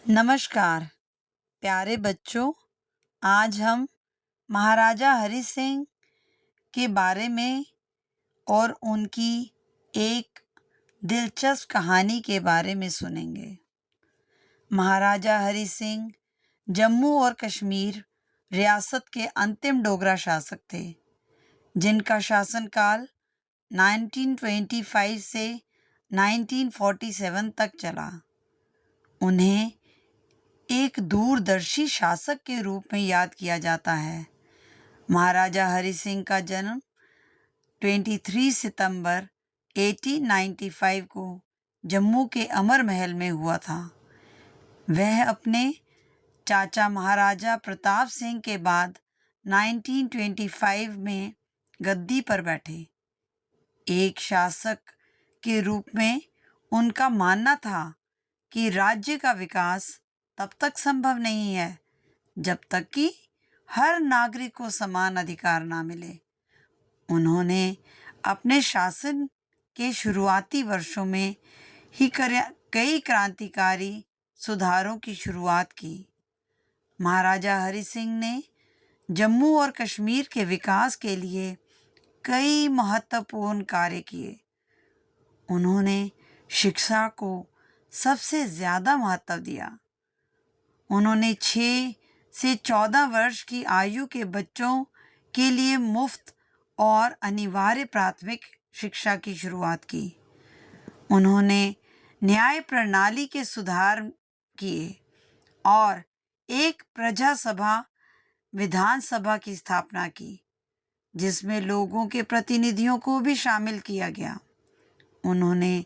नमस्कार प्यारे बच्चों। आज हम महाराजा हरि सिंह के बारे में और उनकी एक दिलचस्प कहानी के बारे में सुनेंगे। महाराजा हरि सिंह जम्मू और कश्मीर रियासत के अंतिम डोगरा शासक थे, जिनका शासनकाल 1925 से 1947 तक चला। उन्हें एक दूरदर्शी शासक के रूप में याद किया जाता है। महाराजा हरि सिंह का जन्म 23 सितंबर 1895 को जम्मू के अमर महल में हुआ था। वह अपने चाचा महाराजा प्रताप सिंह के बाद 1925 में गद्दी पर बैठे। एक शासक के रूप में उनका मानना था कि राज्य का विकास तब तक संभव नहीं है जब तक कि हर नागरिक को समान अधिकार ना मिले। उन्होंने अपने शासन के शुरुआती वर्षों में ही कई क्रांतिकारी सुधारों की शुरुआत की। महाराजा हरि सिंह ने जम्मू और कश्मीर के विकास के लिए कई महत्वपूर्ण कार्य किए। उन्होंने शिक्षा को सबसे ज़्यादा महत्व दिया। उन्होंने 6 से 14 वर्ष की आयु के बच्चों के लिए मुफ्त और अनिवार्य प्राथमिक शिक्षा की शुरुआत की। उन्होंने न्याय प्रणाली के सुधार किए और एक प्रजा सभा विधानसभा की स्थापना की, जिसमें लोगों के प्रतिनिधियों को भी शामिल किया गया। उन्होंने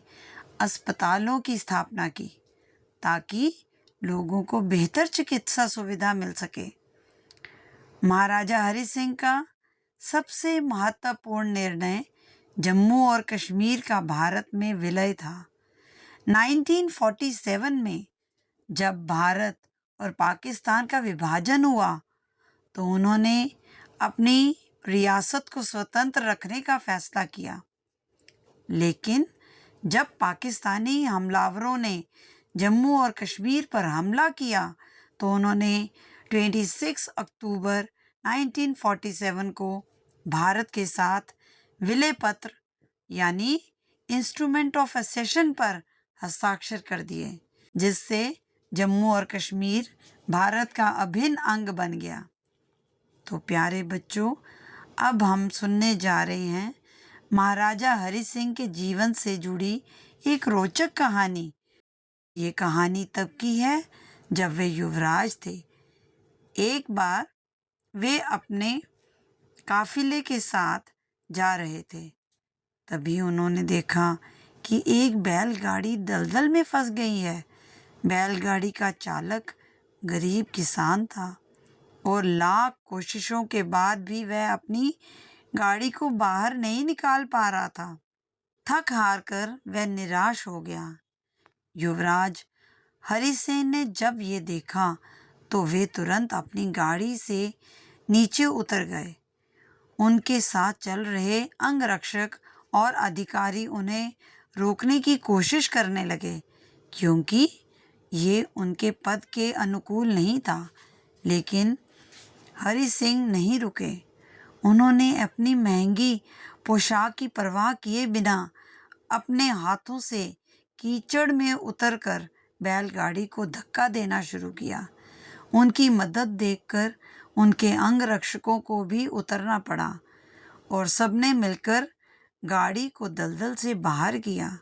अस्पतालों की स्थापना की ताकि लोगों को बेहतर चिकित्सा सुविधा मिल सके। महाराजा हरि सिंह का सबसे महत्वपूर्ण निर्णय जम्मू और कश्मीर का भारत में विलय था। 1947 में जब भारत और पाकिस्तान का विभाजन हुआ तो उन्होंने अपनी रियासत को स्वतंत्र रखने का फैसला किया। लेकिन जब पाकिस्तानी हमलावरों ने जम्मू और कश्मीर पर हमला किया तो उन्होंने 26 अक्टूबर 1947 को भारत के साथ विलय पत्र यानी इंस्ट्रूमेंट ऑफ असेशन पर हस्ताक्षर कर दिए, जिससे जम्मू और कश्मीर भारत का अभिन्न अंग बन गया। तो प्यारे बच्चों, अब हम सुनने जा रहे हैं महाराजा हरि सिंह के जीवन से जुड़ी एक रोचक कहानी। ये कहानी तब की है जब वे युवराज थे। एक बार वे अपने काफिले के साथ जा रहे थे। तभी उन्होंने देखा कि एक बैलगाड़ी दलदल में फंस गई है। बैलगाड़ी का चालक गरीब किसान था और लाख कोशिशों के बाद भी वह अपनी गाड़ी को बाहर नहीं निकाल पा रहा था। थक हार कर वह निराश हो गया। युवराज हरि सिंह ने जब ये देखा तो वे तुरंत अपनी गाड़ी से नीचे उतर गए। उनके साथ चल रहे अंगरक्षक और अधिकारी उन्हें रोकने की कोशिश करने लगे, क्योंकि ये उनके पद के अनुकूल नहीं था। लेकिन हरि सिंह नहीं रुके। उन्होंने अपनी महंगी पोशाक की परवाह किए बिना अपने हाथों से कीचड़ में उतरकर बैलगाड़ी को धक्का देना शुरू किया। उनकी मदद देखकर उनके अंगरक्षकों को भी उतरना पड़ा और सबने मिलकर गाड़ी को दलदल से बाहर किया।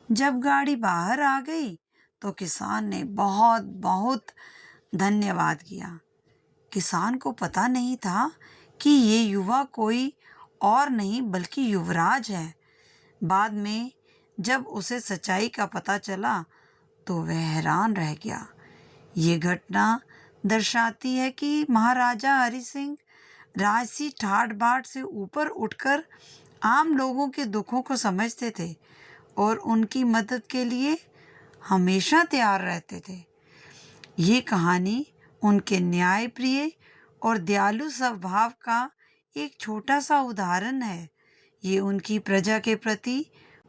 जब गाड़ी बाहर आ गई तो किसान ने बहुत बहुत धन्यवाद किया। किसान को पता नहीं था कि ये युवा कोई और नहीं बल्कि युवराज है। बाद में जब उसे सच्चाई का पता चला तो वह हैरान रह गया। ये घटना दर्शाती है कि महाराजा हरि सिंह राजसी ठाट बाट से ऊपर उठकर आम लोगों के दुखों को समझते थे और उनकी मदद के लिए हमेशा तैयार रहते थे। ये कहानी उनके न्यायप्रिय और दयालु स्वभाव का एक छोटा सा उदाहरण है। ये उनकी प्रजा के प्रति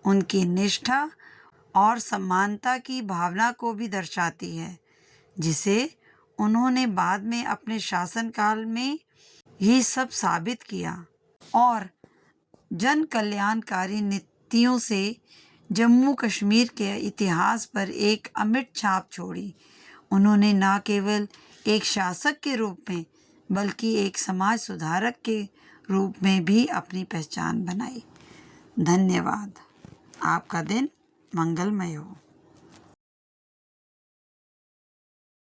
उनकी निष्ठा और समानता की भावना को भी दर्शाती है। जिसे उन्होंने बाद में अपने शासनकाल में ही सब साबित किया और जन कल्याणकारी नीतियों से जम्मू कश्मीर के इतिहास पर एक अमिट छाप छोड़ी। उन्होंने न केवल एक शासक के रूप में बल्कि एक समाज सुधारक के रूप में भी अपनी पहचान बनाई। धन्यवाद। आपका दिन मंगलमय हो।